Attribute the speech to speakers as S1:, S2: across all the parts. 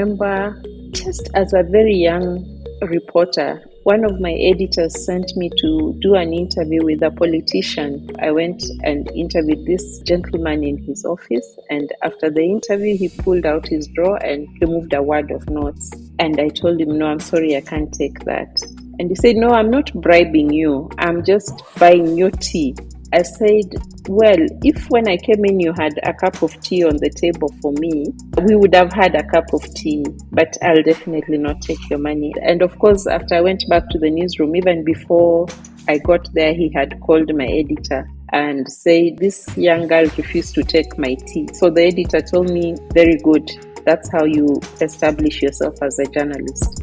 S1: remember just as a very young reporter, one of my editors sent me to do an interview with a politician. I went and interviewed this gentleman in his office, and after the interview, he pulled out his drawer and removed a wad of notes. And I told him, no, I'm sorry, I can't take that. And he said, no, I'm not bribing you. I'm just buying your tea. I said, well, if when I came in you had a cup of tea on the table for me, we would have had a cup of tea, but I'll definitely not take your money. And of course, after I went back to the newsroom, even before I got there, he had called my editor and said, this young girl refused to take my tea. So the editor told me, very good. That's how you establish yourself as a journalist.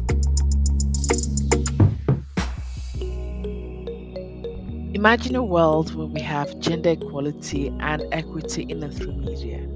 S2: Imagine a world where we have gender equality and equity in and through media.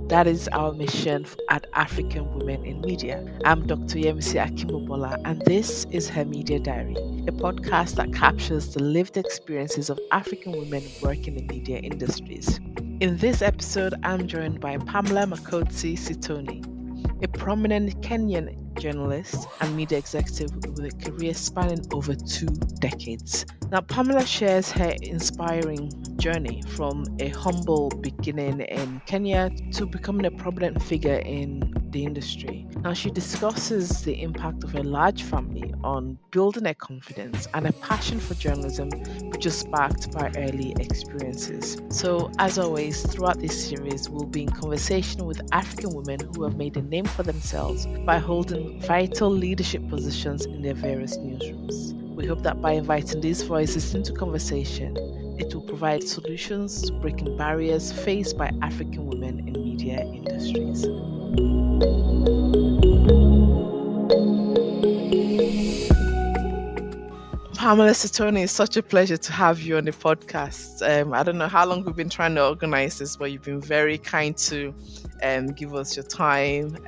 S2: That is our mission at African Women in Media. I'm Dr. Yemisi Akimbobola, and this is Her Media Diary, a podcast that captures the lived experiences of African women working in media industries. In this episode, I'm joined by Pamella Makotsi-Sittoni, a prominent Kenyan journalist and media executive with a career spanning over 2 decades. Now, Pamela shares her inspiring journey from a humble beginning in Kenya to becoming a prominent figure in the industry. Now, she discusses the impact of a large family on building her confidence and a passion for journalism, which is sparked by early experiences. So, as always, throughout this series, we'll be in conversation with African women who have made a name for themselves by holding vital leadership positions in their various newsrooms. We hope that by inviting these voices into conversation, it will provide solutions to breaking barriers faced by African women in media industries. Pamella Sittoni, it's such a pleasure to have you on the podcast. I don't know how long we've been trying to organize this, but you've been very kind to give us your time.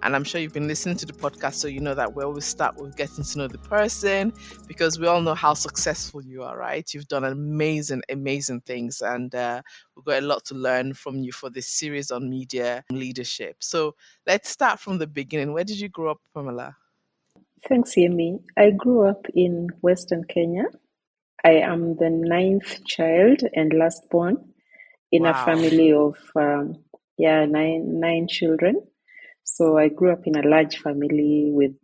S2: And I'm sure you've been listening to the podcast, so you know that we always start with getting to know the person, because we all know how successful you are, right? You've done amazing things, and we've got a lot to learn from you for this series on media leadership. So let's start from the beginning. Where did you grow up, Pamela?
S1: Thanks, Yemi. I grew up in Western Kenya. I am the 9th child and last born in a family of nine children. So I grew up in a large family with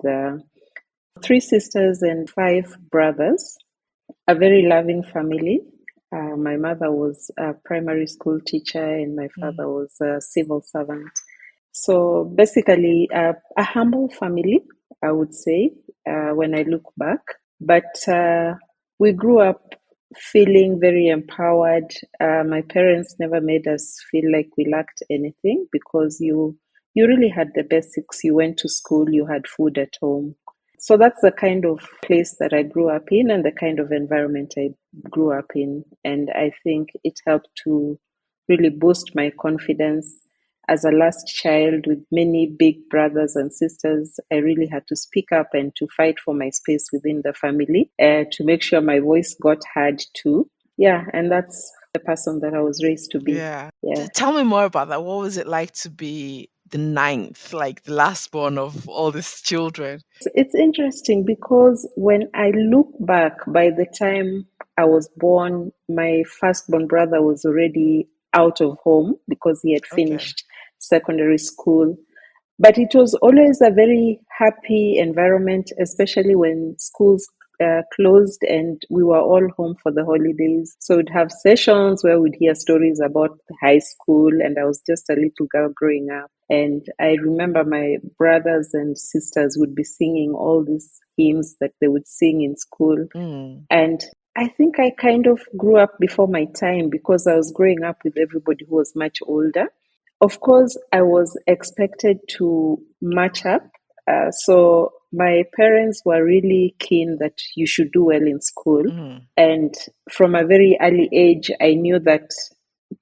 S1: 3 sisters and 5 brothers, a very loving family. My mother was a primary school teacher and my father was a civil servant. So basically a humble family, I would say, when I look back. But we grew up feeling very empowered. My parents never made us feel like we lacked anything, because you really had the basics. You went to school, you had food at home. So that's the kind of place that I grew up in and the kind of environment I grew up in. And I think it helped to really boost my confidence. As a last child with many big brothers and sisters, I really had to speak up and to fight for my space within the family to make sure my voice got heard too. Yeah, and that's the person that I was raised to be.
S2: Yeah. Tell me more about that. What was it like to be the 9th, like the last born of all these children?
S1: It's interesting because when I look back, by the time I was born, my firstborn brother was already out of home because he had finished secondary school. But it was always a very happy environment, especially when schools closed and we were all home for the holidays. So we'd have sessions where we'd hear stories about high school, and I was just a little girl growing up. And I remember my brothers and sisters would be singing all these hymns that they would sing in school. And I think I kind of grew up before my time because I was growing up with everybody who was much older. Of course, I was expected to match up. So my parents were really keen that you should do well in school. And from a very early age, I knew that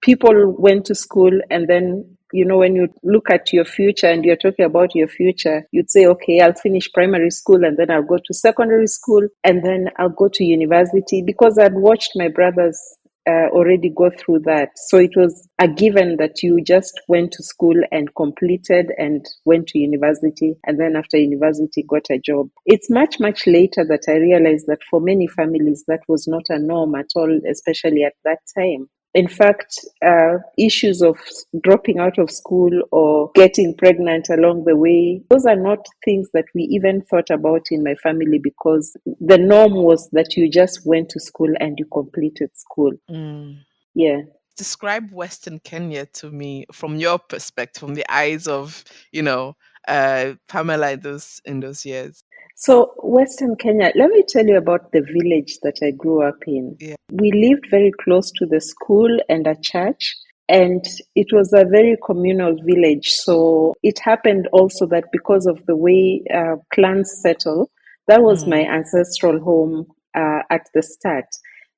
S1: people went to school, and then, you know, when you look at your future and you're talking about your future, you'd say, okay, I'll finish primary school and then I'll go to secondary school and then I'll go to university, because I'd watched my brothers already go through that. So it was a given that you just went to school and completed and went to university, and then after university got a job. It's much, much later that I realized that for many families that was not a norm at all, especially at that time. In fact, issues of dropping out of school or getting pregnant along the way, those are not things that we even thought about in my family, because the norm was that you just went to school and you completed school. Yeah.
S2: Describe Western Kenya to me from your perspective, from the eyes of, Pamela in those years.
S1: So, Western Kenya, let me tell you about the village that I grew up in.
S2: Yeah.
S1: We lived very close to the school and a church, and it was a very communal village. So, it happened also that because of the way clans settle, that was my ancestral home at the start.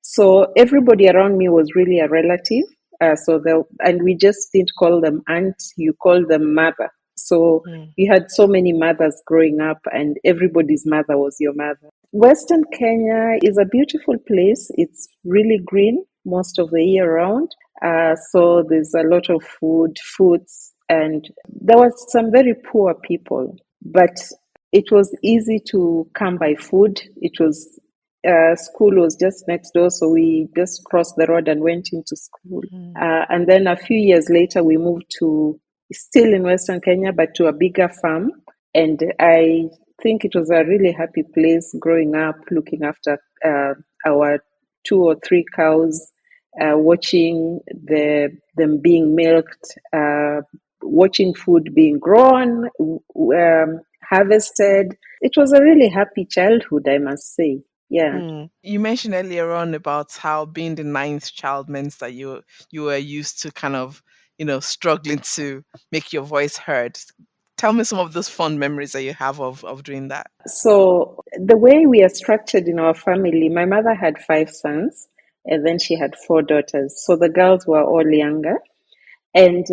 S1: So, everybody around me was really a relative. And we just didn't call them aunt, you call them mother. So we had so many mothers growing up, and everybody's mother was your mother. Western Kenya is a beautiful place. It's really green most of the year round. So there's a lot of fruits, and there was some very poor people, but it was easy to come by food. It was school was just next door, so we just crossed the road and went into school. And then a few years later, we moved to, still in Western Kenya, but to a bigger farm. And I think it was a really happy place growing up, looking after our 2 or 3 cows, watching them being milked, watching food being grown, harvested. It was a really happy childhood, I must say. Yeah.
S2: You mentioned earlier on about how being the ninth child meant that you were used to kind of, struggling to make your voice heard. Tell me some of those fond memories that you have of doing that.
S1: So the way we are structured in our family, my mother had 5 sons, and then she had 4 daughters. So the girls were all younger. And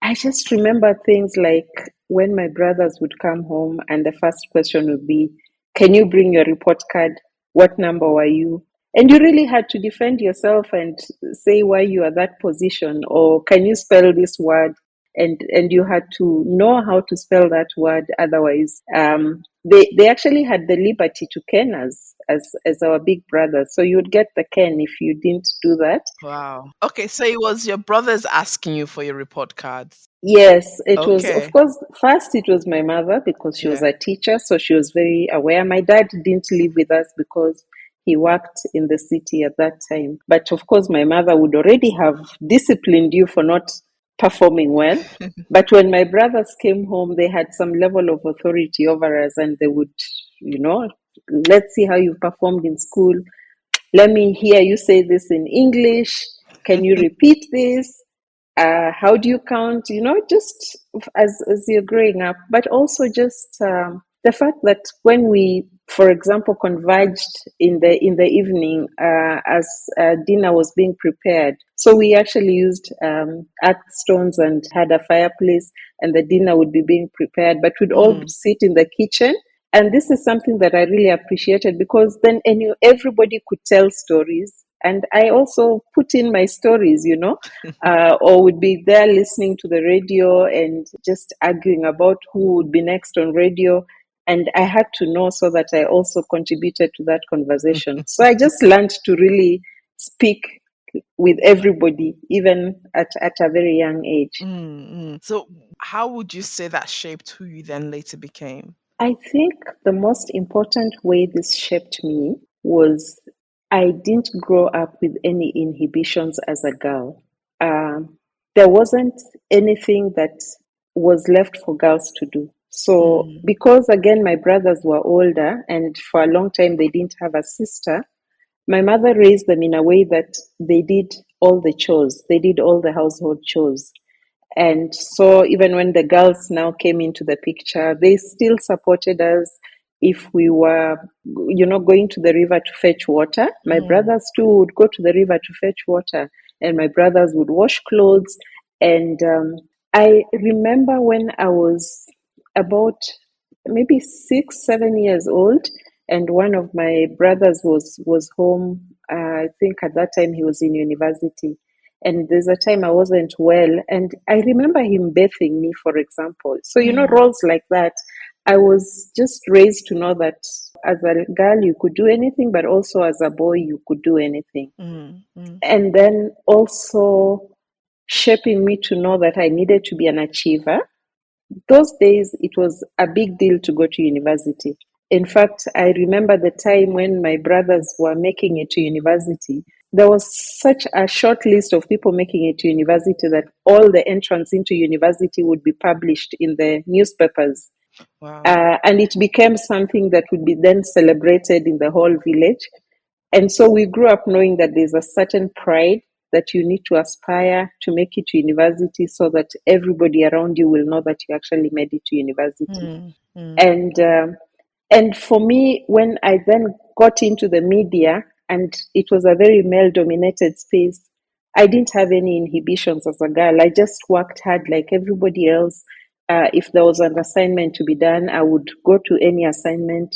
S1: I just remember things like when my brothers would come home and the first question would be, can you bring your report card? What number were you? And you really had to defend yourself and say why you are that position, or can you spell this word? And you had to know how to spell that word. Otherwise, they actually had the liberty to ken us as our big brothers. So you would get the ken if you didn't do that.
S2: Wow. Okay, so it was your brothers asking you for your report cards.
S1: Yes, it was, of
S2: Okay.
S1: course, first it was my mother because she was
S2: Yeah.
S1: a teacher, so she was very aware. My dad didn't live with us because he worked in the city at that time. But of course, my mother would already have disciplined you for not performing well. But when my brothers came home, they had some level of authority over us, and they would, you know, let's see how you performed in school. Let me hear you say this in English. Can you repeat this? How do you count? You know, just as you're growing up, but also just the fact that when we, for example, converged in the evening as dinner was being prepared, so we actually used earth stones and had a fireplace, and the dinner would be being prepared, but we'd all sit in the kitchen. And this is something that I really appreciated, because then everybody could tell stories. And I also put in my stories, or would be there listening to the radio and just arguing about who would be next on radio. And I had to know so that I also contributed to that conversation. So I just learned to really speak with everybody, even at a very young age.
S2: So how would you say that shaped who you then later became?
S1: I think the most important way this shaped me was I didn't grow up with any inhibitions as a girl. There wasn't anything that was left for girls to do. So, because again, my brothers were older and for a long time they didn't have a sister, my mother raised them in a way that they did all the chores, they did all the household chores. And so even when the girls now came into the picture, they still supported us. If we were, going to the river to fetch water, my brothers too would go to the river to fetch water, and my brothers would wash clothes. And I remember when I was about maybe 6, 7 years old, and one of my brothers was home I think at that time he was in university. And there's a time I wasn't well, and I remember him bathing me, for example. So, roles like that. I was just raised to know that as a girl, you could do anything, but also as a boy, you could do anything. And then also shaping me to know that I needed to be an achiever. Those days, it was a big deal to go to university. In fact, I remember the time when my brothers were making it to university. There was such a short list of people making it to university that all the entrants into university would be published in the newspapers.
S2: Wow.
S1: And it became something that would be then celebrated in the whole village. And so we grew up knowing that there's a certain pride that you need to aspire to make it to university so that everybody around you will know that you actually made it to university. And for me, when I then got into the media, and it was a very male-dominated space, I didn't have any inhibitions as a girl. I just worked hard like everybody else. If there was an assignment to be done, I would go to any assignment.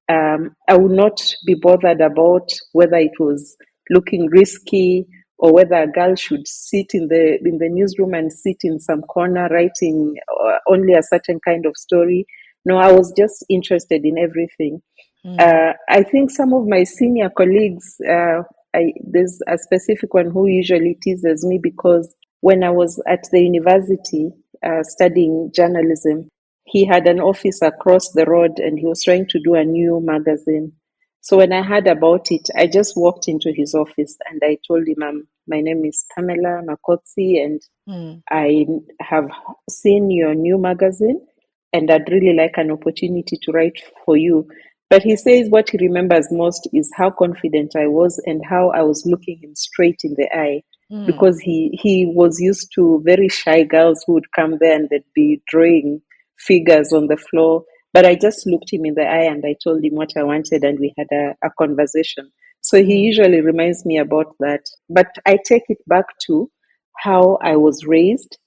S1: I would not be bothered about whether it was looking risky or whether a girl should sit in the newsroom and sit in some corner writing only a certain kind of story. No, I was just interested in everything. I think some of my senior colleagues, there's a specific one who usually teases me because when I was at the university studying journalism, he had an office across the road and he was trying to do a new magazine. So when I heard about it, I just walked into his office and I told him, my name is Pamella Makotsi, and I have seen your new magazine and I'd really like an opportunity to write for you. But he says what he remembers most is how confident I was and how I was looking him straight in the eye. Because he was used to very shy girls who would come there and they'd be drawing figures on the floor. But I just looked him in the eye and I told him what I wanted and we had a conversation. So he usually reminds me about that. But I take it back to how I was raised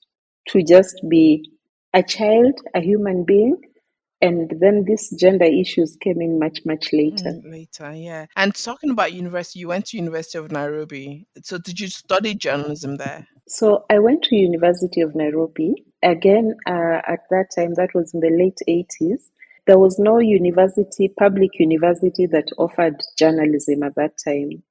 S1: to just be a child, a human being. And then these gender issues came in much, much later.
S2: Later, yeah. And talking about university, you went to University of Nairobi. So did you study journalism there?
S1: So I went to University of Nairobi. Again, at that time, that was in the late 80s. There was no public university that offered journalism at that time.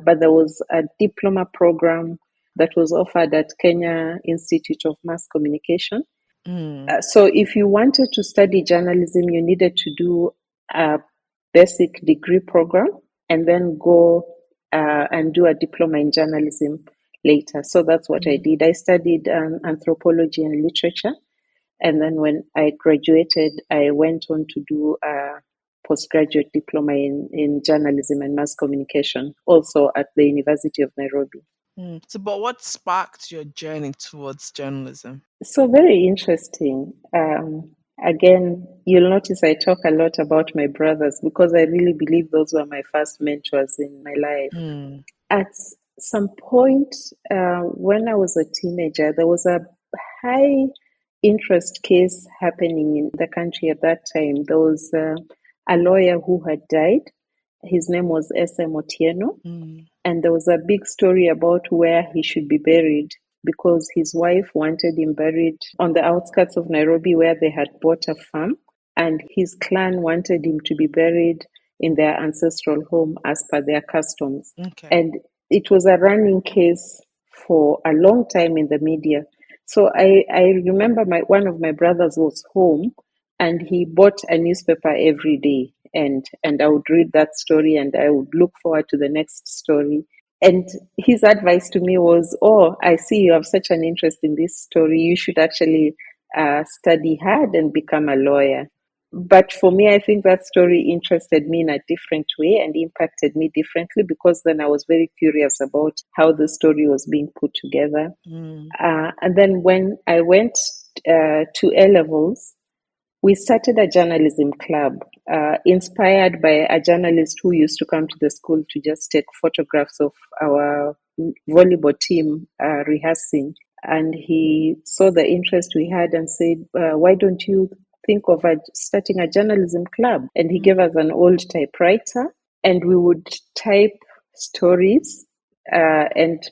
S1: But there was a diploma program that was offered at Kenya Institute of Mass Communication. So if you wanted to study journalism, you needed to do a basic degree program and then go and do a diploma in journalism later. So that's what I did. I studied anthropology and literature. And then when I graduated, I went on to do a postgraduate diploma in journalism and mass communication, also at the University of Nairobi.
S2: So, but what sparked your journey towards journalism?
S1: So very interesting. Again, you'll notice I talk a lot about my brothers because I really believe those were my first mentors in my life. At some point, when I was a teenager, there was a high interest case happening in the country at that time. There was a lawyer who had died. His name was S.M. Otieno. And there was a big story about where he should be buried because his wife wanted him buried on the outskirts of Nairobi where they had bought a farm. And his clan wanted him to be buried in their ancestral home as per their customs. And it was a running case for a long time in the media. So I remember one of my brothers was home and he bought a newspaper every day. And I would read that story and I would look forward to the next story. And his advice to me was, oh, I see you have such an interest in this story. You should actually study hard and become a lawyer. But for me, I think that story interested me in a different way and impacted me differently because then I was very curious about how the story was being put together. And then when I went to A-levels, we started a journalism club inspired by a journalist who used to come to the school to just take photographs of our volleyball team rehearsing. And he saw the interest we had and said, why don't you think of starting a journalism club? And he gave us an old typewriter and we would type stories and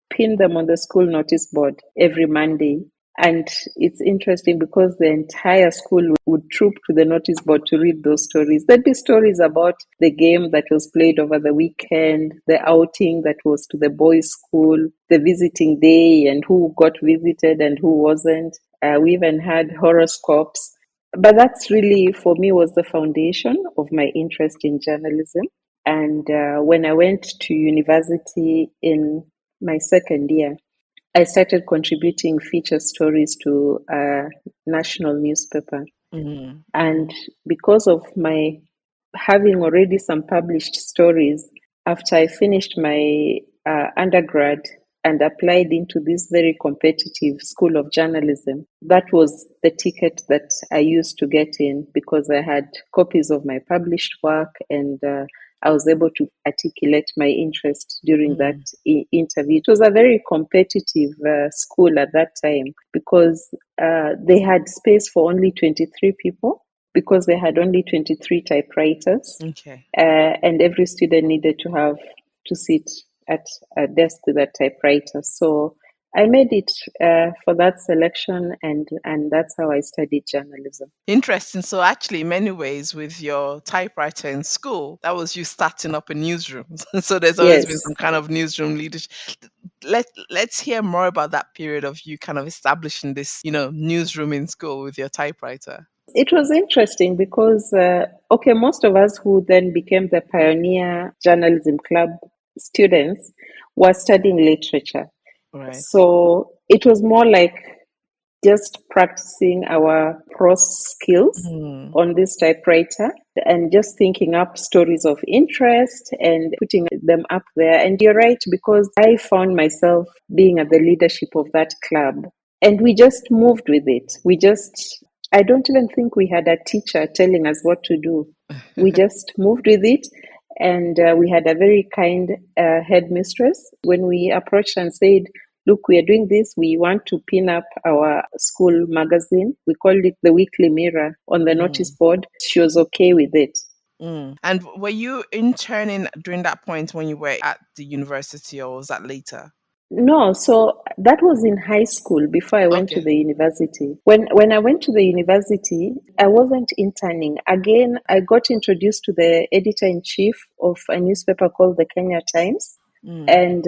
S1: pin them on the school notice board every Monday. And it's interesting because the entire school would troop to the notice board to read those stories. There'd be stories about the game that was played over the weekend, the outing that was to the boys' school, the visiting day and who got visited and who wasn't. We even had horoscopes. But that's really, for me, was the foundation of my interest in journalism. And when I went to university in my second year, I started contributing feature stories to a national newspaper. And because of my having already some published stories, after I finished my undergrad and applied into this very competitive school of journalism, that was the ticket that I used to get in because I had copies of my published work and I was able to articulate my interest during that interview. It was a very competitive school at that time because they had space for only 23 people because they had only 23 typewriters.
S2: Okay.
S1: And every student needed to sit at a desk with a typewriter. So I made it for that selection, and that's how I studied journalism.
S2: Interesting. So actually, in many ways, with your typewriter in school, that was you starting up a newsroom. So there's always been
S1: Yes.
S2: some kind of newsroom leadership. Let's hear more about that period of you kind of establishing this, newsroom in school with your typewriter.
S1: It was interesting because, most of us who then became the Pioneer Journalism Club students were studying literature.
S2: Right.
S1: So it was more like just practicing our prose skills on this typewriter and just thinking up stories of interest and putting them up there. And you're right, because I found myself being at the leadership of that club and we just moved with it. I don't even think we had a teacher telling us what to do. We just moved with it. And we had a very kind headmistress. When we approached and said, look, we are doing this. We want to pin up our school magazine. We called it the Weekly Mirror on the notice board. She was okay with it.
S2: And were you interning during that point when you were at the university, or was that later?
S1: No, so that was in high school before I went to
S2: Okay.
S1: the university. When I went to the university, I wasn't interning. Again, I got introduced to the editor-in-chief of a newspaper called the Kenya Times. And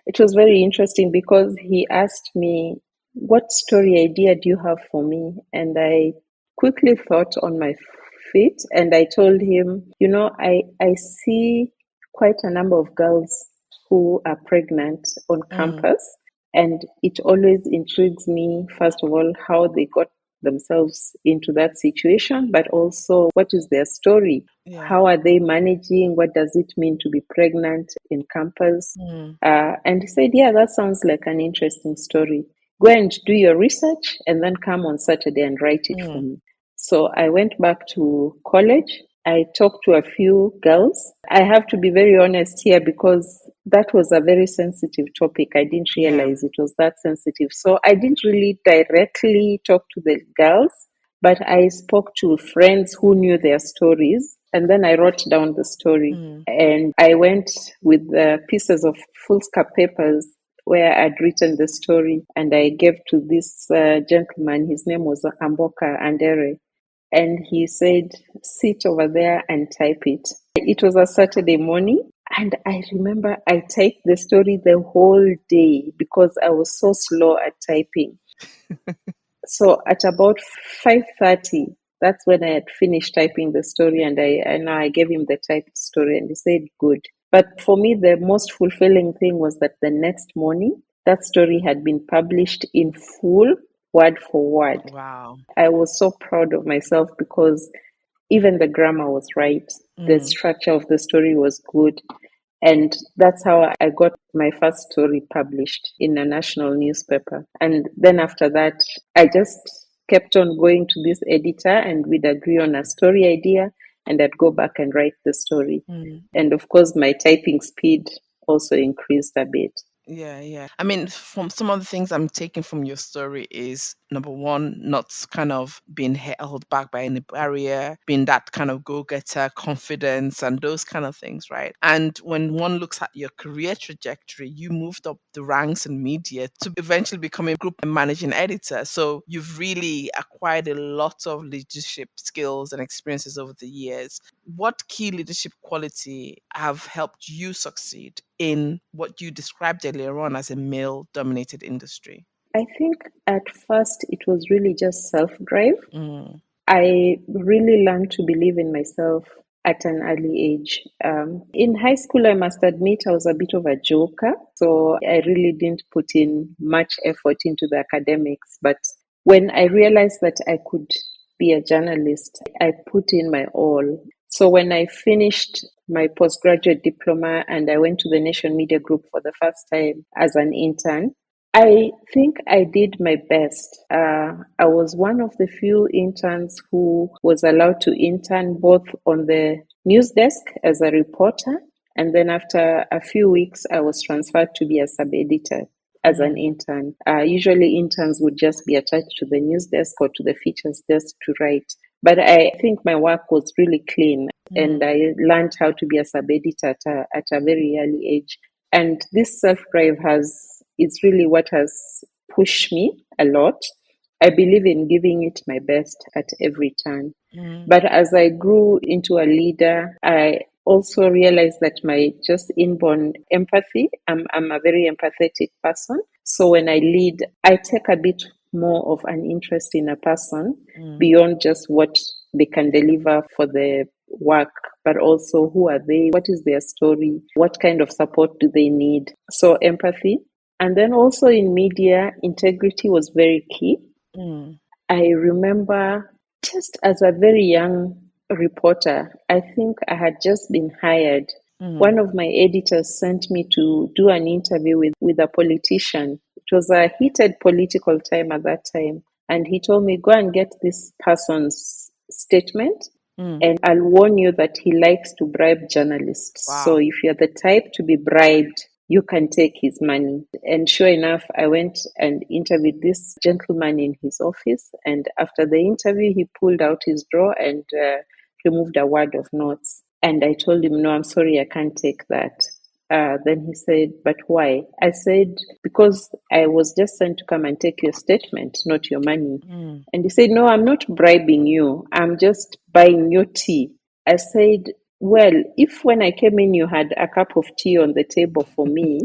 S1: it was very interesting because he asked me, what story idea do you have for me? And I quickly thought on my feet and I told him, I see quite a number of girls who are pregnant on campus. And it always intrigues me, first of all, how they got themselves into that situation, but also what is their story?
S2: Yeah.
S1: How are they managing? What does it mean to be pregnant in campus? And he said, yeah, that sounds like an interesting story. Go and do your research and then come on Saturday and write it for me. So I went back to college. I talked to a few girls. I have to be very honest here because that was a very sensitive topic. I didn't realize it was that sensitive. So I didn't really directly talk to the girls, but I spoke to friends who knew their stories. And then I wrote down the story. And I went with pieces of foolscap papers where I'd written the story. And I gave to this gentleman. His name was Amboka Andere. And he said, sit over there and type it. It was a Saturday morning. And I remember I typed the story the whole day because I was so slow at typing. So at about 5:30, that's when I had finished typing the story, and I gave him the typed story, and he said, good. But for me, the most fulfilling thing was that the next morning, that story had been published in full, word for word.
S2: Wow.
S1: I was so proud of myself because even the grammar was right. The structure of the story was good. And that's how I got my first story published in a national newspaper. And then after that, I just kept on going to this editor and we'd agree on a story idea and I'd go back and write the story. And of course, my typing speed also increased a bit.
S2: Yeah. I mean, from some of the things I'm taking from your story is number one, not kind of being held back by any barrier, being that kind of go getter, confidence, and those kind of things, right? And when one looks at your career trajectory, you moved up the ranks in media to eventually become a group managing editor. So you've really acquired a lot of leadership skills and experiences over the years. What key leadership quality have helped you succeed in what you described earlier on as a male dominated industry?
S1: I think at first it was really just self-drive.
S2: Mm,
S1: I really learned to believe in myself at an early age. In high school, I must admit I was a bit of a joker, so I really didn't put in much effort into the academics. But when I realized that I could be a journalist, I put in my all. So when I finished my postgraduate diploma and I went to the Nation Media Group for the first time as an intern, I think I did my best. I was one of the few interns who was allowed to intern both on the news desk as a reporter, and then after a few weeks, I was transferred to be a sub editor as an
S2: mm,
S1: intern. Usually, interns would just be attached to the news desk or to the features desk to write. But I think my work was really clean, and
S2: mm,
S1: I learned how to be a sub editor at a very early age. And this self drive is really what has pushed me a lot. I believe in giving it my best at every turn.
S2: mm,
S1: But as I grew into a leader, I also realized that my just inborn empathy, I'm a very empathetic person. So when I lead, I take a bit more of an interest in a person
S2: mm,
S1: beyond just what they can deliver for the work, but also who are they, what is their story, what kind of support do they need. So empathy. And then also in media, integrity was very key.
S2: mm,
S1: I remember just as a very young reporter, I think I had just been hired.
S2: mm,
S1: One of my editors sent me to do an interview with a politician. It was a heated political time at that time. And he told me, go and get this person's statement,
S2: mm.
S1: and I'll warn you that he likes to bribe journalists. So
S2: Wow.
S1: if you're the type to be bribed, you can take his money. And sure enough, I went and interviewed this gentleman in his office. And after the interview, he pulled out his drawer and removed a wad of notes. And I told him, no, I'm sorry, I can't take that. Then he said, but why? I said, because I was just sent to come and take your statement, not your money.
S2: Mm.
S1: And he said, no, I'm not bribing you. I'm just buying your tea. I said, well, if when I came in you had a cup of tea on the table for me,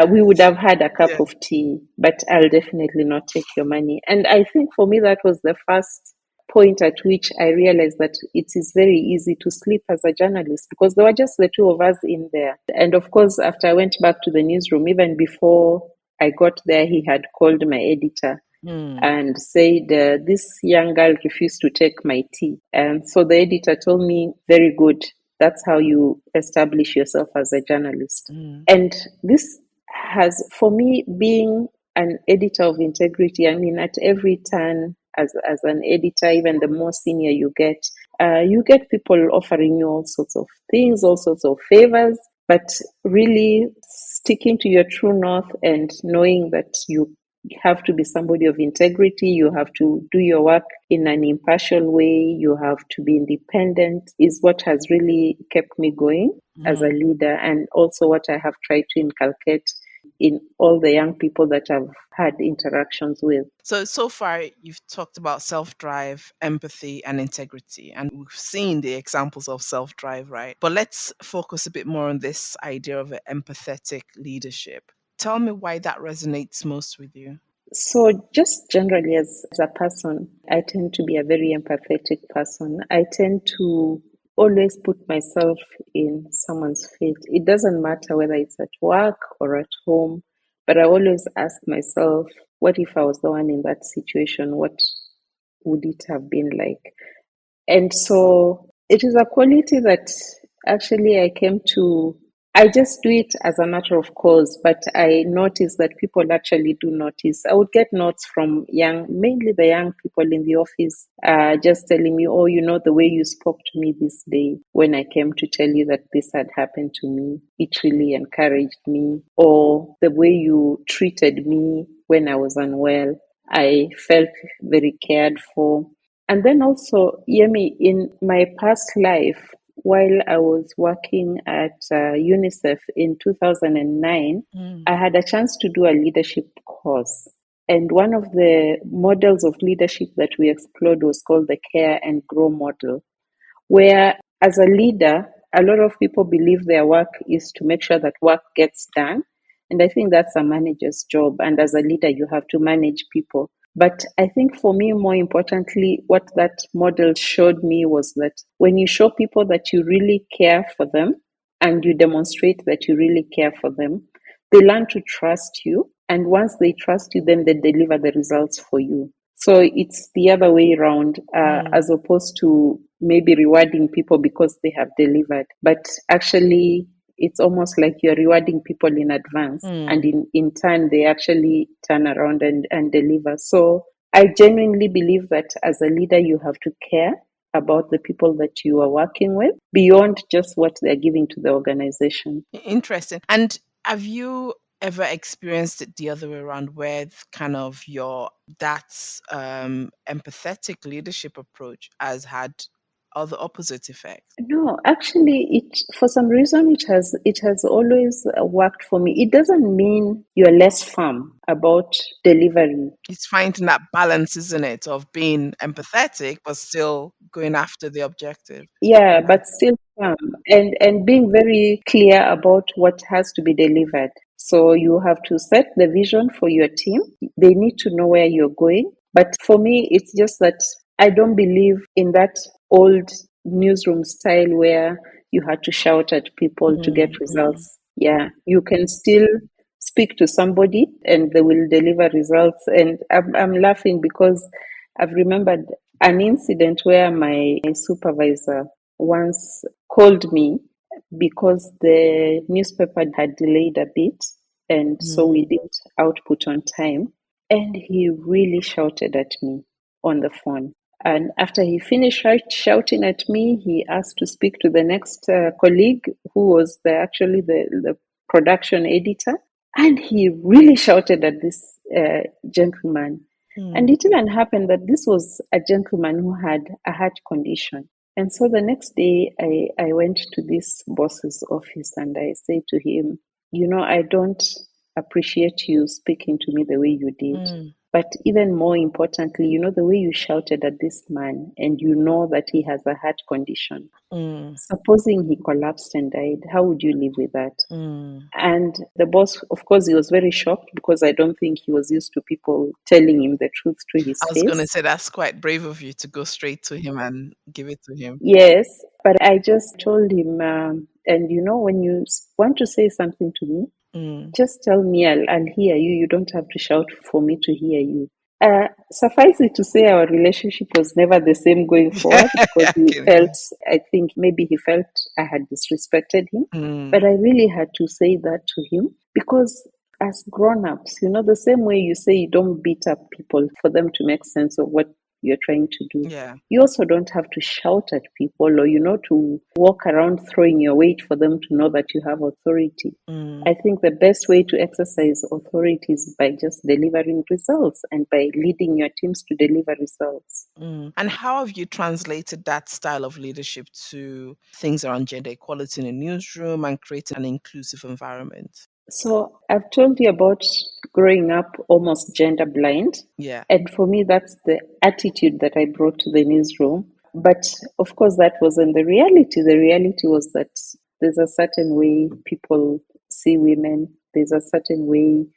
S1: we would have had a cup
S2: Yeah.
S1: of tea, but I'll definitely not take your money. And I think for me, that was the first point at which I realized that it is very easy to sleep as a journalist because there were just the two of us in there. And of course, after I went back to the newsroom, even before I got there, he had called my editor
S2: Mm,
S1: and said, this young girl refused to take my tea. And so the editor told me, very good. That's how you establish yourself as a journalist.
S2: mm,
S1: And this has, for me, being an editor of integrity, I mean, at every turn as an editor, even the more senior you get people offering you all sorts of things, all sorts of favors, but really sticking to your true north and knowing that you have to be somebody of integrity. You have to do your work in an impartial way. You have to be independent, is what has really kept me going as a
S2: mm.
S1: leader, and also what I have tried to inculcate in all the young people that I've had interactions with.
S2: So far, you've talked about self drive, empathy, and integrity. And we've seen the examples of self drive, right? But let's focus a bit more on this idea of empathetic leadership. Tell me why that resonates most with you.
S1: So, just generally, as a person, I tend to be a very empathetic person. I tend to always put myself in someone's feet. It doesn't matter whether it's at work or at home, but I always ask myself, what if I was the one in that situation? What would it have been like? And so, it is a quality that actually I came to I just do it as a matter of course, but I notice that people actually do notice. I would get notes from mainly the young people in the office, just telling me, oh, the way you spoke to me this day when I came to tell you that this had happened to me, it really encouraged me. Or the way you treated me when I was unwell, I felt very cared for. And then also, Yemi, in my past life, while I was working at UNICEF in 2009, I had a chance to do a leadership course. And one of the models of leadership that we explored was called the Care and Grow model, where as a leader, a lot of people believe their work is to make sure that work gets done. And I think that's a manager's job. And as a leader, you have to manage people. But I think for me, more importantly, what that model showed me was that when you show people that you really care for them and you demonstrate that you really care for them, they learn to trust you. And once they trust you, then they deliver the results for you. So it's the other way around, as opposed to maybe rewarding people because they have delivered. But actually, it's almost like you're rewarding people in advance. And in turn, they actually turn around and deliver. So I genuinely believe that as a leader, you have to care about the people that you are working with beyond just what they're giving to the organization.
S2: Interesting. And have you ever experienced it the other way around, where kind of that's empathetic leadership approach has had other opposite effects?
S1: No, actually, it for some reason it has always worked for me. It doesn't mean you're less firm about delivery.
S2: It's finding that balance, isn't it, of being empathetic but still going after the objective.
S1: Yeah, but still firm and being very clear about what has to be delivered. So you have to set the vision for your team. They need to know where you're going. But for me, it's just that I don't believe in that old newsroom style where you had to shout at people to get results. Yeah, you can still speak to somebody and they will deliver results. And I'm laughing because I've remembered an incident where my supervisor once called me because the newspaper had delayed a bit, and so we didn't output on time. And he really shouted at me on the phone. And after he finished shouting at me, he asked to speak to the next colleague who was actually the production editor. And he really shouted at this gentleman. And it even happened that this was a gentleman who had a heart condition. And so the next day, I went to this boss's office and I said to him, I don't appreciate you speaking to me the way you did. But even more importantly, the way you shouted at this man and you know that he has a heart condition. Supposing he collapsed and died, how would you live with that? And the boss, of course, he was very shocked because I don't think he was used to people telling him the truth to his
S2: I was going to
S1: face.
S2: say that's quite brave of you to go straight to him and give it to him.
S1: Yes, but I just told him, and when you want to say something to me, just tell me, I'll hear you. You don't have to shout for me to hear you. Suffice it to say, our relationship was never the same going forward because I think maybe he felt I had disrespected him. But I really had to say that to him because as grown-ups, the same way you say you don't beat up people for them to make sense of what you're trying to do.
S2: Yeah.
S1: You also don't have to shout at people or, to walk around throwing your weight for them to know that you have authority. I think the best way to exercise authority is by just delivering results and by leading your teams to deliver results.
S2: And how have you translated that style of leadership to things around gender equality in a newsroom and creating an inclusive environment?
S1: So I've told you about growing up almost gender blind.
S2: Yeah.
S1: And for me, that's the attitude that I brought to the newsroom. But of course, that wasn't the reality. The reality was that there's a certain way people see women, there's a certain way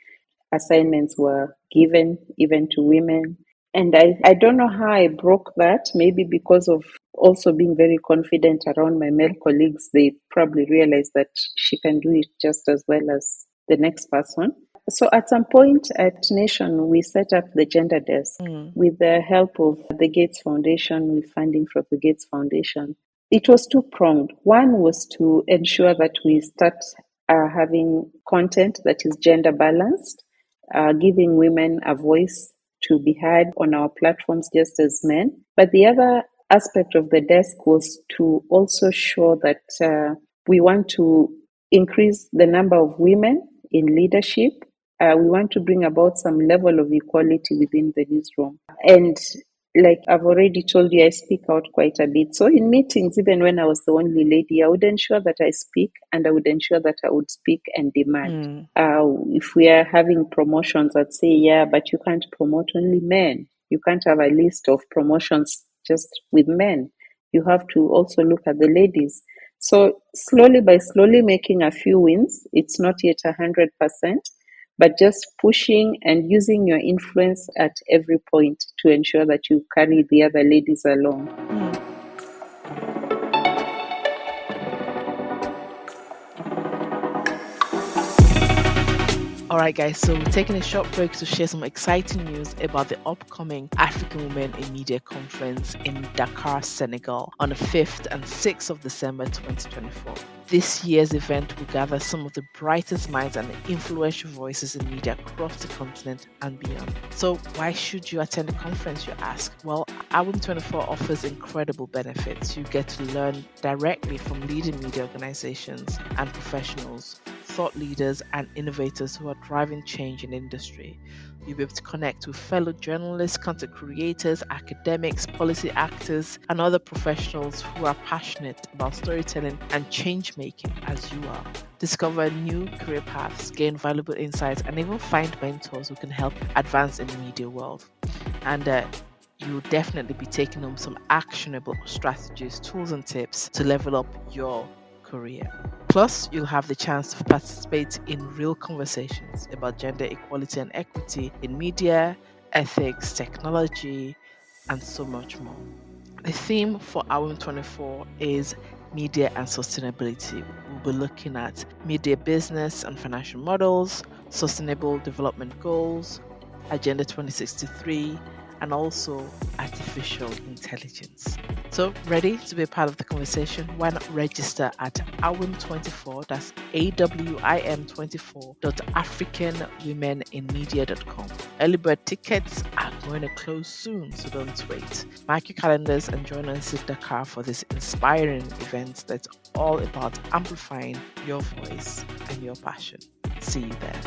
S1: assignments were given even to women. And I don't know how I broke that, maybe because of also being very confident around my male colleagues. They probably realized that she can do it just as well as the next person. So at some point at Nation, we set up the gender desk with the help of the Gates Foundation, with funding from the Gates Foundation. it was two-pronged. One was to ensure that we start having content that is gender balanced, giving women a voice to be heard on our platforms just as men. But the other aspect of the desk was to also show that we want to increase the number of women in leadership. We want to bring about some level of equality within the newsroom. And like I've already told you, I speak out quite a bit. So in meetings, even when I was the only lady, I would ensure that I speak, and I would ensure that I would speak and demand. If we are having promotions, I'd say, yeah, but you can't promote only men. You can't have a list of promotions just with men. You have to also look at the ladies. So slowly by slowly making a few wins, it's not yet 100%, but just pushing and using your influence at every point to ensure that you carry the other ladies along.
S2: All right, guys, so we're taking a short break to share some exciting news about the upcoming African Women in Media Conference in Dakar, Senegal, on the 5th and 6th of December 2024. This year's event will gather some of the brightest minds and influential voices in media across the continent and beyond. So why should you attend the conference, you ask? Well, AWiM24 offers incredible benefits. You get to learn directly from leading media organizations and professionals, thought leaders and innovators who are driving change in the industry. You'll be able to connect with fellow journalists, content creators, academics, policy actors, and other professionals who are passionate about storytelling and change making as you are. Discover new career paths, gain valuable insights, and even find mentors who can help advance in the media world. And you'll definitely be taking home some actionable strategies, tools, and tips to level up your career. Plus, you'll have the chance to participate in real conversations about gender equality and equity in media, ethics, technology, and so much more. The theme for AWiM24 is media and sustainability. We'll be looking at media business and financial models, sustainable development goals, Agenda 2063, and also artificial intelligence. So, ready to be a part of the conversation? Why not register at AWiM24, that's AWIM24.africanwomeninmedia.com. Early bird tickets are going to close soon, so don't wait. Mark your calendars and join us in Dakar for this inspiring event that's all about amplifying your voice and your passion. See you there.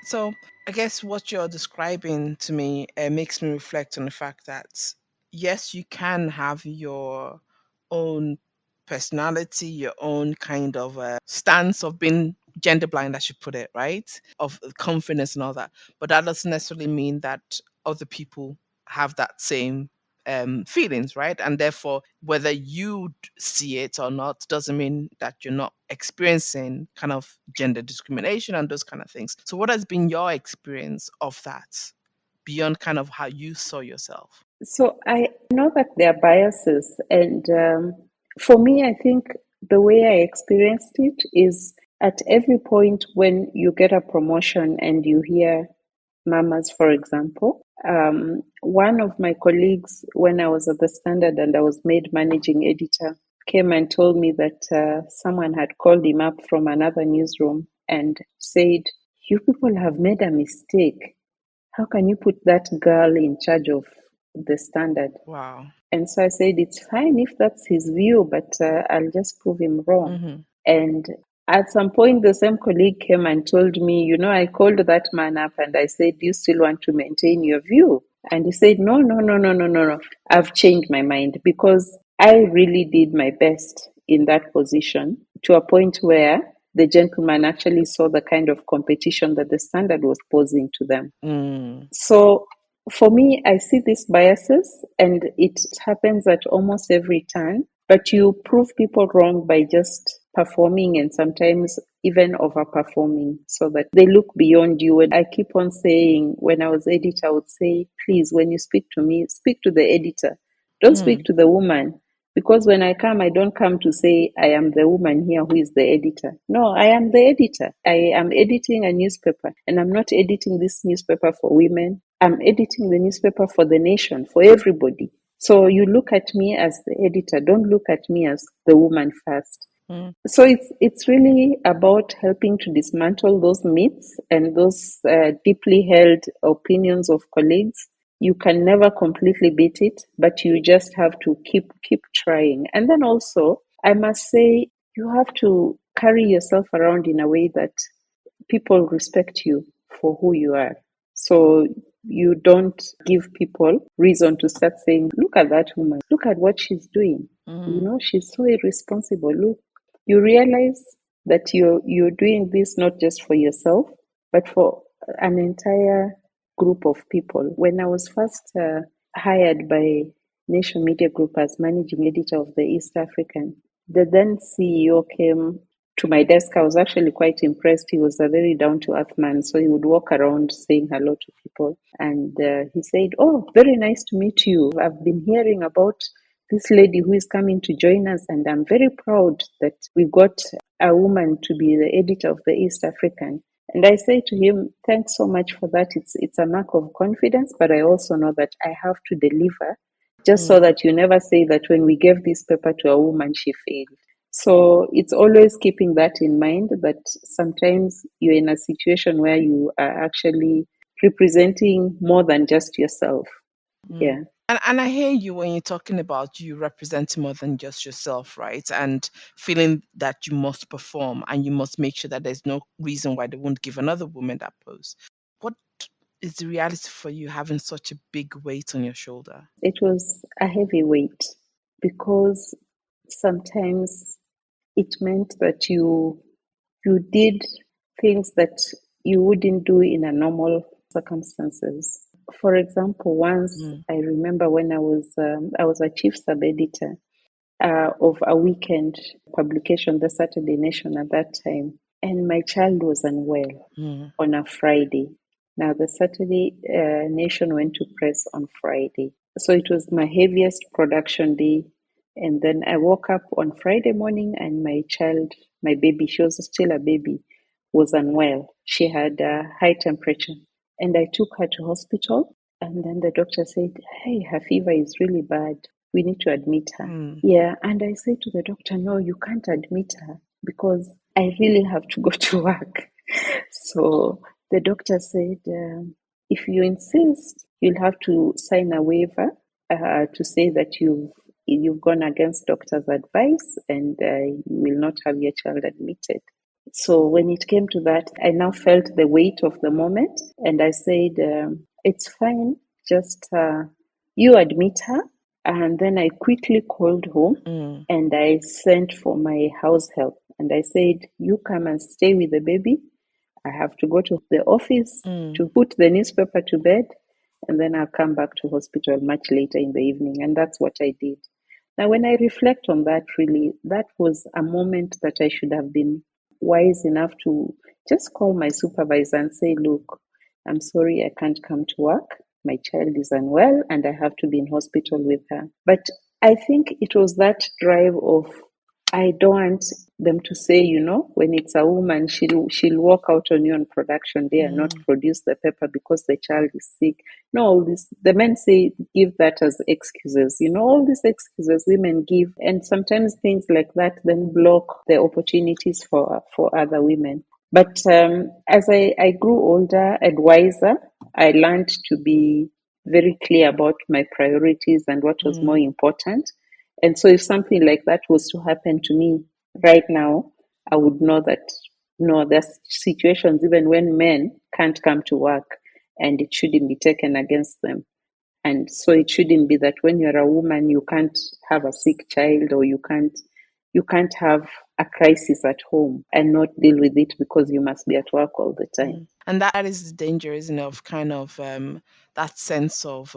S2: So I guess what you're describing to me makes me reflect on the fact that, yes, you can have your own personality, your own kind of stance of being gender blind, I should put it, right? Of confidence and all that. But that doesn't necessarily mean that other people have that same feelings, right? And therefore, whether you see it or not doesn't mean that you're not experiencing kind of gender discrimination and those kind of things. So, what has been your experience of that beyond kind of how you saw yourself?
S1: So I know that there are biases, and for me, I think the way I experienced it is at every point when you get a promotion and you hear mamas, for example. One of my colleagues, when I was at the Standard and I was made managing editor, came and told me that someone had called him up from another newsroom and said, "You people have made a mistake. How can you put that girl in charge of the Standard?"
S2: Wow.
S1: And so I said, it's fine if that's his view, but I'll just prove him wrong.
S2: Mm-hmm.
S1: And at some point, the same colleague came and told me, I called that man up and I said, do you still want to maintain your view? And he said, no, no, no, no, no, no, no. I've changed my mind because I really did my best in that position to a point where the gentleman actually saw the kind of competition that the Standard was posing to them. So for me, I see these biases and it happens at almost every turn, but you prove people wrong by just performing and sometimes even overperforming so that they look beyond you. And I keep on saying, when I was editor, I would say, please, when you speak to me, speak to the editor. Don't speak to the woman. Because when I come, I don't come to say I am the woman here who is the editor. No, I am the editor. I am editing a newspaper, and I'm not editing this newspaper for women. I'm editing the newspaper for the nation, for everybody. So you look at me as the editor. Don't look at me as the woman first. So it's really about helping to dismantle those myths and those deeply held opinions of colleagues. You can never completely beat it, but you just have to keep trying. And then also, I must say, you have to carry yourself around in a way that people respect you for who you are. So you don't give people reason to start saying, look at that woman, look at what she's doing. She's so irresponsible. Look, you realize that you're doing this not just for yourself, but for an entire group of people. When I was first hired by Nation Media Group as managing editor of the East African, the then CEO came to my desk. I was actually quite impressed. He was a very down to earth man. So he would walk around saying hello to people. And he said, oh, very nice to meet you. I've been hearing about this lady who is coming to join us. And I'm very proud that we got a woman to be the editor of the East African. And I say to him, thanks so much for that. It's a mark of confidence, but I also know that I have to deliver, just so that you never say that when we gave this paper to a woman, she failed. So it's always keeping that in mind, that sometimes you're in a situation where you are actually representing more than just yourself. Yeah.
S2: And I hear you when you're talking about you representing more than just yourself, right? And feeling that you must perform and you must make sure that there's no reason why they won't give another woman that post. What is the reality for you having such a big weight on your shoulder?
S1: It was a heavy weight because sometimes it meant that you did things that you wouldn't do in a normal circumstances. For example, once I remember when I was a chief sub editor of a weekend publication, the Saturday Nation at that time, and my child was unwell on a Friday. Now the Saturday Nation went to press on Friday, so it was my heaviest production day. And then I woke up on Friday morning, and my child, my baby, she was still a baby, was unwell. She had a high temperature, and I took her to hospital. And then the doctor said, "Hey, her fever is really bad. We need to admit her." Yeah, and I said to the doctor, "No, you can't admit her because I really have to go to work." So the doctor said, "If you insist, you'll have to sign a waiver to say that you've gone against doctor's advice, and you will not have your child admitted." So when it came to that, I now felt the weight of the moment, and I said, "It's fine, just you admit her." And then I quickly called home and I sent for my house help, and I said, "You come and stay with the baby. I have to go to the office to put the newspaper to bed, and then I'll come back to hospital much later in the evening." And that's what I did. Now, when I reflect on that, really, that was a moment that I should have been wise enough to just call my supervisor and say, "Look, I'm sorry, I can't come to work. My child is unwell and I have to be in hospital with her." But I think it was that drive of, I don't want them to say, when it's a woman, she'll walk out on you on production day and not produce the paper because the child is sick. No, all this, the men say, give that as excuses. All these excuses women give, and sometimes things like that then block the opportunities for other women. But as I grew older and wiser, I learned to be very clear about my priorities and what was more important. And so if something like that was to happen to me right now, I would know that, no, there's situations even when men can't come to work, and it shouldn't be taken against them. And so it shouldn't be that when you're a woman, you can't have a sick child, or you can't have a crisis at home and not deal with it because you must be at work all the time.
S2: And that is the danger, isn't it, of kind of that sense of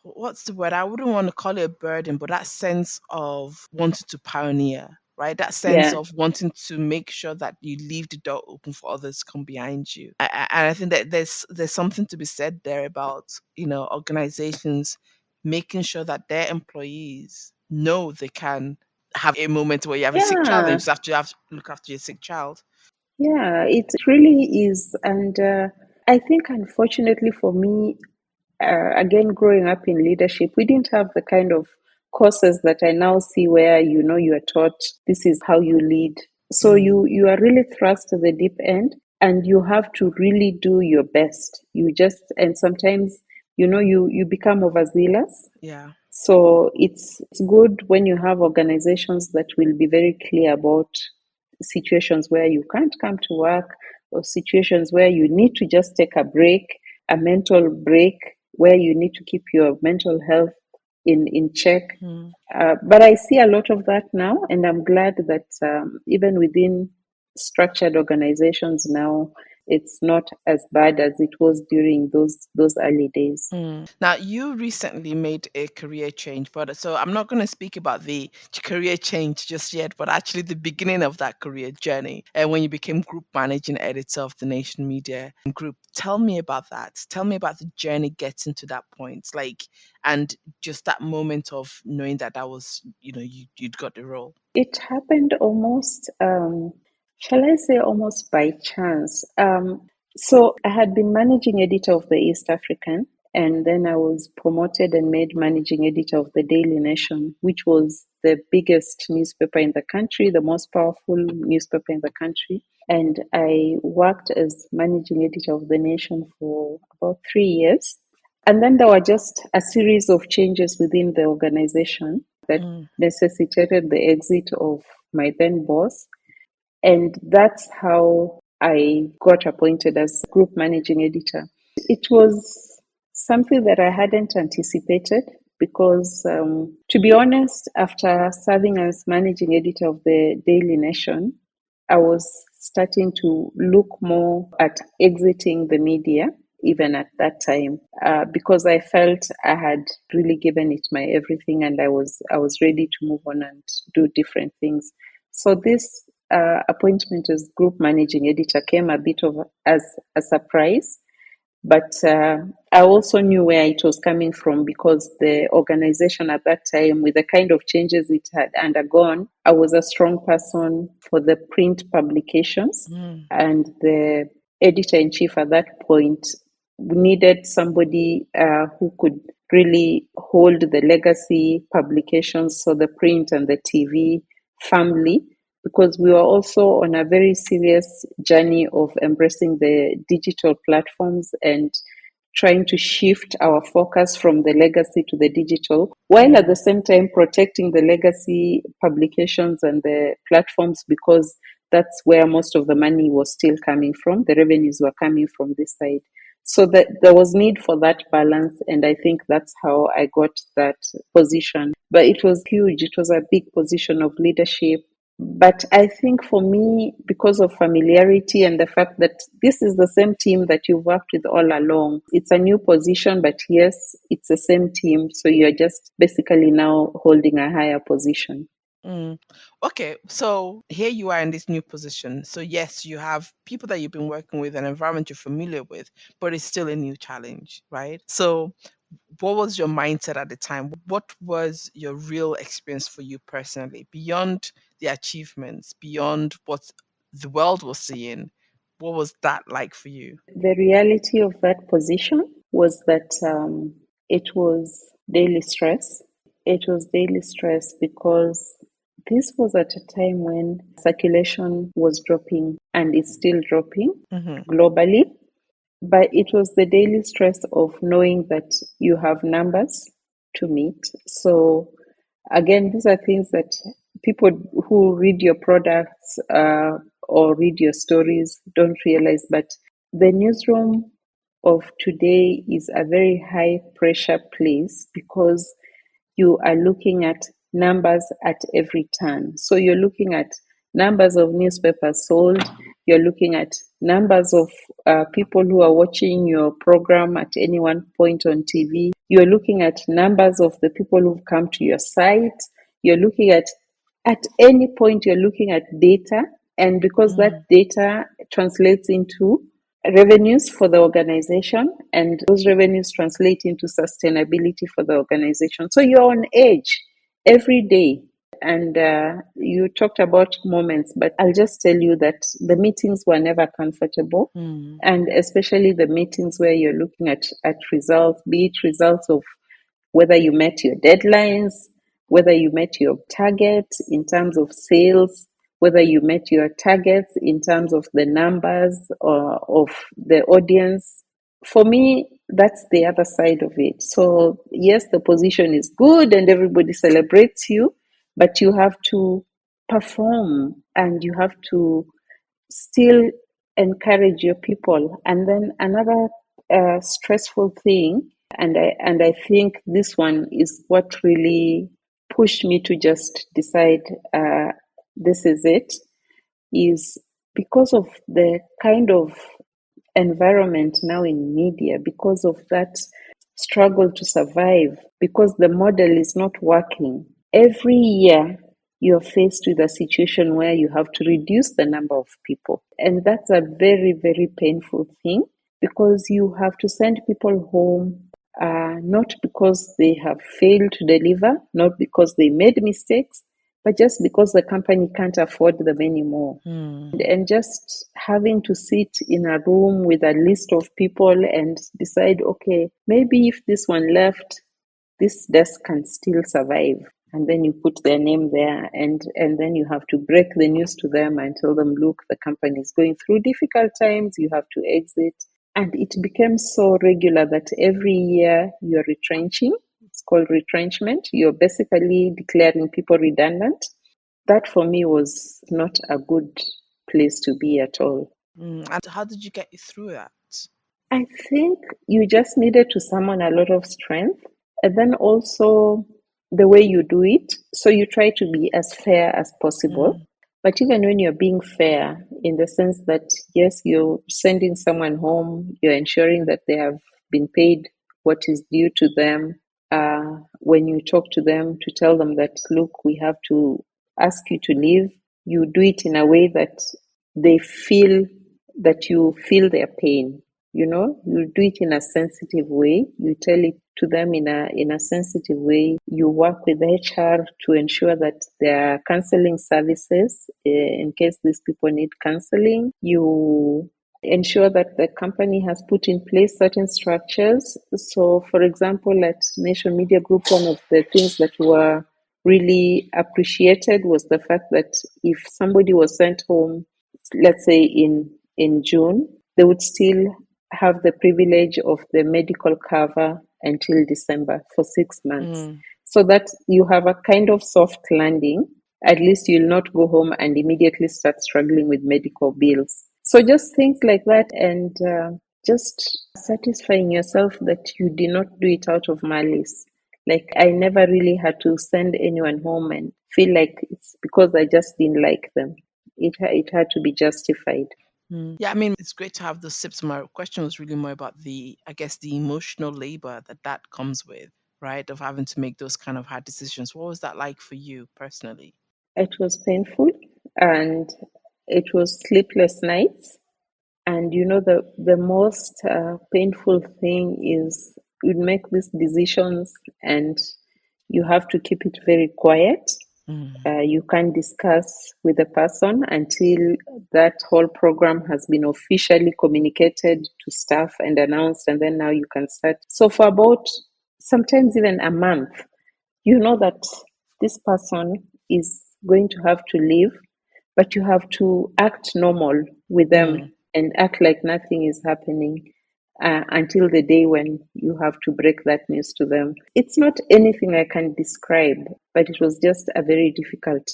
S2: what's the word? I wouldn't want to call it a burden, but that sense of wanting to pioneer, right? That sense
S1: Yeah.
S2: of wanting to make sure that you leave the door open for others to come behind you. And I think that there's something to be said there about organizations making sure that their employees know they can have a moment where you have a sick child and you just have to look after your sick child.
S1: Yeah, it really is. And I think, unfortunately for me, again, growing up in leadership, we didn't have the kind of courses that I now see where, you are taught this is how you lead. So you are really thrust to the deep end, and you have to really do your best. And sometimes, you become overzealous.
S2: Yeah.
S1: So it's good when you have organizations that will be very clear about situations where you can't come to work, or situations where you need to just take a mental break, where you need to keep your mental health in check. But I see a lot of that now, and I'm glad that even within structured organizations now, it's not as bad as it was during those early days.
S2: Now, you recently made a career change, but so I'm not going to speak about the career change just yet, but actually the beginning of that career journey and when you became group managing editor of the Nation Media Group. Tell me about that. Tell me about the journey getting to that point, and just that moment of knowing that was, you'd got the role.
S1: It happened almost, shall I say, almost by chance. So I had been managing editor of the East African, and then I was promoted and made managing editor of the Daily Nation, which was the biggest newspaper in the country, the most powerful newspaper in the country. And I worked as managing editor of the Nation for about 3 years. And then there were just a series of changes within the organization that necessitated the exit of my then boss. And that's how I got appointed as group managing editor. It was something that I hadn't anticipated because, to be honest, after serving as managing editor of the Daily Nation, I was starting to look more at exiting the media, even at that time, because I felt I had really given it my everything, and I was ready to move on and do different things. So this appointment as group managing editor came a bit of as a surprise, but I also knew where it was coming from, because the organization at that time, with the kind of changes it had undergone, I was a strong person for the print publications, and the editor-in-chief at that point needed somebody who could really hold the legacy publications, so the print and the TV family, because we were also on a very serious journey of embracing the digital platforms and trying to shift our focus from the legacy to the digital, while at the same time protecting the legacy publications and the platforms, because that's where most of the money was still coming from. The revenues were coming from this side. So that there was need for that balance, and I think that's how I got that position. But it was huge. It was a big position of leadership. But I think for me, because of familiarity and the fact that this is the same team that you've worked with all along, it's a new position, but yes, it's the same team. So you're just basically now holding a higher position.
S2: Okay, so here you are in this new position. So yes, you have people that you've been working with, an environment you're familiar with, but it's still a new challenge, right? So what was your mindset at the time? What was your real experience for you personally, beyond the achievements, beyond what the world was seeing? What was that like for you?
S1: The reality of that position was that it was daily stress. It was daily stress because this was at a time when circulation was dropping, and it's still dropping globally. But it was the daily stress of knowing that you have numbers to meet. So again, these are things that people who read your products or read your stories don't realize. But the newsroom of today is a very high pressure place, because you are looking at numbers at every turn. So you're looking at numbers of newspapers sold, you're looking at numbers of people who are watching your program at any one point on TV, you're looking at numbers of the people who've come to your site, you're looking at any point, you're looking at data. And because that data translates into revenues for the organization, and those revenues translate into sustainability for the organization. So you're on edge every day. And you talked about moments, but I'll just tell you that the meetings were never comfortable. And especially the meetings where you're looking at results, be it results of whether you met your deadlines, whether you met your target in terms of sales, whether you met your targets in terms of the numbers or of the audience. For me, that's the other side of it. So, yes, the position is good and everybody celebrates you, but you have to perform and you have to still encourage your people. And then another stressful thing, and I think this one is what really pushed me to just decide this is it, is because of the kind of environment now in media, because of that struggle to survive, because the model is not working. Every year, you're faced with a situation where you have to reduce the number of people. And that's a very, very painful thing because you have to send people home, not because they have failed to deliver, not because they made mistakes, but just because the company can't afford them anymore. And just having to sit in a room with a list of people and decide, okay, maybe if this one left, this desk can still survive. And then you put their name there, and then you have to break the news to them and tell them, look, the company is going through difficult times, you have to exit. And it became so regular that every year you're retrenching. It's called retrenchment. You're basically declaring people redundant. That for me was not a good place to be at all.
S2: And how did you get through that?
S1: I think you just needed to summon a lot of strength, and then also the way you do it. So you try to be as fair as possible. But even when you're being fair, in the sense that, yes, you're sending someone home, you're ensuring that they have been paid what is due to them. When you talk to them to tell them that, look, we have to ask you to leave, you do it in a way that they feel that you feel their pain. You do it in a sensitive way. You tell it to them in a sensitive way. You work with HR to ensure that there are counseling services in case these people need counseling. You ensure that the company has put in place certain structures. So, for example, at Nation Media Group, one of the things that were really appreciated was the fact that if somebody was sent home, let's say in June, they would still have the privilege of the medical cover until December for 6 months. So that you have a kind of soft landing. At least you'll not go home and immediately start struggling with medical bills. So just things like that, and just satisfying yourself that you did not do it out of malice. Like, I never really had to send anyone home and feel like it's because I just didn't like them. It had to be justified.
S2: Yeah, I mean, it's great to have those tips. My question was really more about the emotional labor that comes with, right? Of having to make those kind of hard decisions. What was that like for you personally?
S1: It was painful and it was sleepless nights. And the most painful thing is you make these decisions and you have to keep it very quiet. You can't discuss with the person until that whole program has been officially communicated to staff and announced, and then now you can start. So for about sometimes even a month, you know that this person is going to have to leave, but you have to act normal with them and act like nothing is happening until the day when you have to break that news to them. It's not anything I can describe, but it was just a very difficult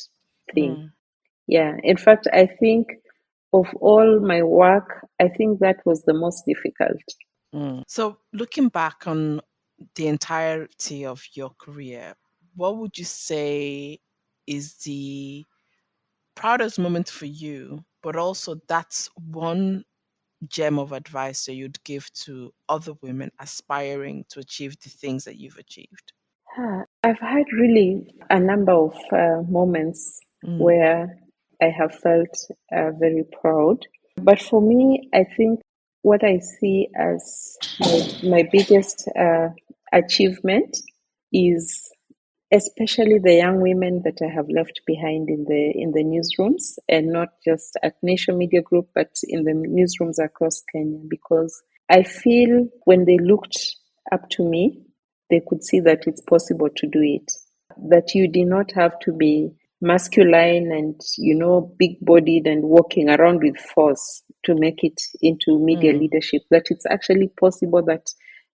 S1: thing. Yeah. In fact, I think of all my work, I think that was the most difficult.
S2: So, looking back on the entirety of your career, what would you say is the proudest moment for you, but also that's one gem of advice that you'd give to other women aspiring to achieve the things that you've achieved?
S1: I've had really a number of moments where I have felt very proud. But for me, I think what I see as my biggest achievement is especially the young women that I have left behind in the newsrooms, and not just at Nation Media Group, but in the newsrooms across Kenya, because I feel when they looked up to me, they could see that it's possible to do it, that you did not have to be masculine and, big-bodied and walking around with force to make it into media leadership, that it's actually possible that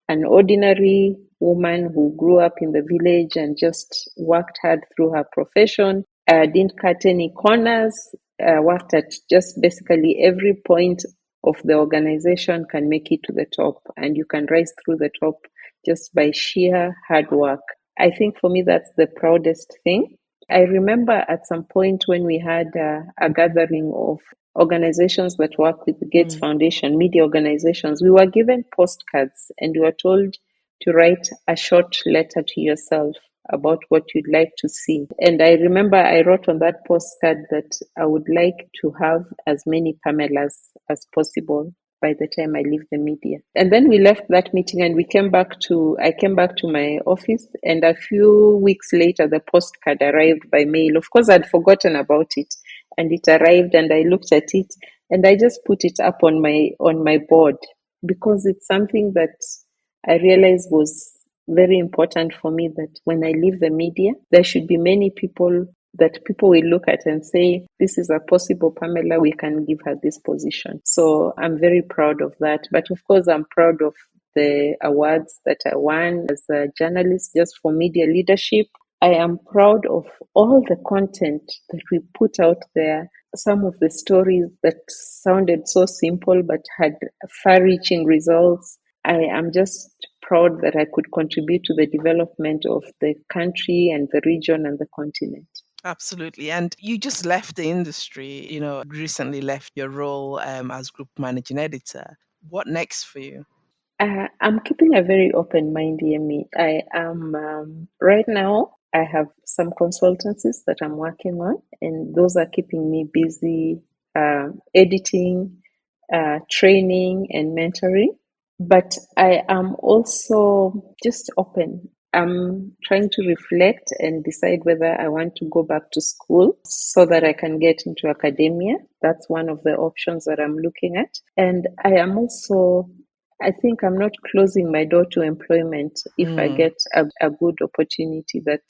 S1: an ordinary woman who grew up in the village and just worked hard through her profession, didn't cut any corners, worked at just basically every point of the organization, can make it to the top, and you can rise through the top just by sheer hard work. I think for me, that's the proudest thing. I remember at some point when we had a gathering of organizations that work with the Gates Foundation, media organizations, we were given postcards and we were told to write a short letter to yourself about what you'd like to see. And I remember I wrote on that postcard that I would like to have as many Pamelas as possible by the time I leave the media. And then we left that meeting and I came back to my office, and a few weeks later the postcard arrived by mail. Of course, I'd forgotten about it, and it arrived and I looked at it and I just put it up on my board, because it's something that I realized was very important for me, that when I leave the media, there should be many people that people will look at and say, this is a possible Pamela, we can give her this position. So I'm very proud of that. But of course, I'm proud of the awards that I won as a journalist just for media leadership. I am proud of all the content that we put out there. Some of the stories that sounded so simple but had far-reaching results. I am just proud that I could contribute to the development of the country and the region and the continent.
S2: Absolutely. And you just left the industry, recently left your role as group managing editor. What next for you?
S1: I'm keeping a very open mind, Yemi. I am, right now, I have some consultancies that I'm working on, and those are keeping me busy, editing, training, and mentoring. But I am also just open. I'm trying to reflect and decide whether I want to go back to school so that I can get into academia. That's one of the options that I'm looking at. And I think I'm not closing my door to employment if I get a good opportunity that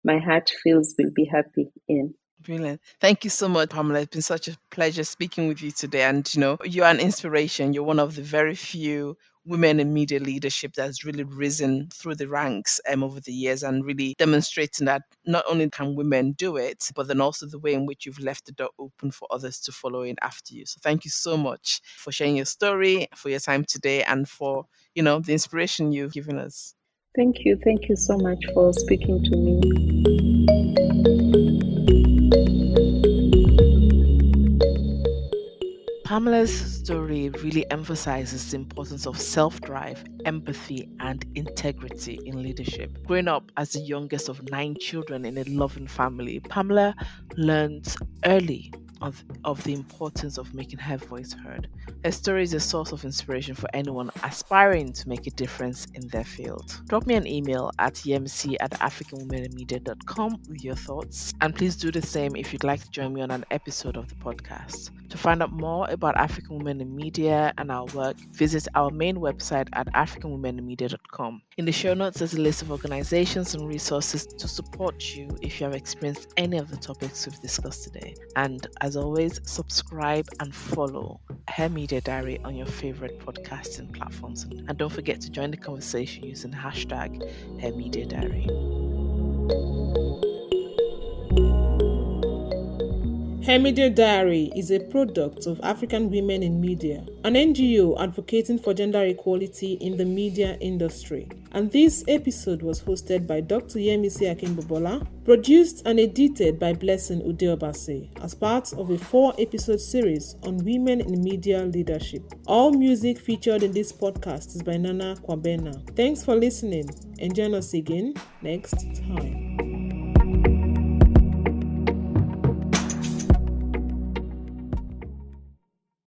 S1: my heart feels will be happy in.
S2: Brilliant. Thank you so much, Pamela. It's been such a pleasure speaking with you today. And, you're an inspiration. You're one of the very few women in media leadership that's really risen through the ranks over the years, and really demonstrating that not only can women do it, but then also the way in which you've left the door open for others to follow in after you. So thank you so much for sharing your story, for your time today, and for, the inspiration you've given us.
S1: Thank you. Thank you so much for speaking to me.
S2: Pamela's story really emphasizes the importance of self-drive, empathy, and integrity in leadership. Growing up as the youngest of 9 children in a loving family, Pamela learned early of the importance of making her voice heard. Her story is a source of inspiration for anyone aspiring to make a difference in their field. Drop me an email at yemc@africanwomeninmedia.com with your thoughts, and please do the same if you'd like to join me on an episode of the podcast. To find out more about African Women in Media and our work, visit our main website at africanwomeninmedia.com. In the show notes, there's a list of organizations and resources to support you if you have experienced any of the topics we've discussed today. And as always, subscribe and follow Her Media Diary on your favorite podcasting platforms. And don't forget to join the conversation using hashtag Her Media Diary.
S3: Her Media Diary is a product of African Women in Media, an NGO advocating for gender equality in the media industry. And this episode was hosted by Dr. Yemisi Akimbobola, produced and edited by Blessing Udeobase as part of a 4-episode series on women in media leadership. All music featured in this podcast is by Nana Kwabena. Thanks for listening, and join us again next time.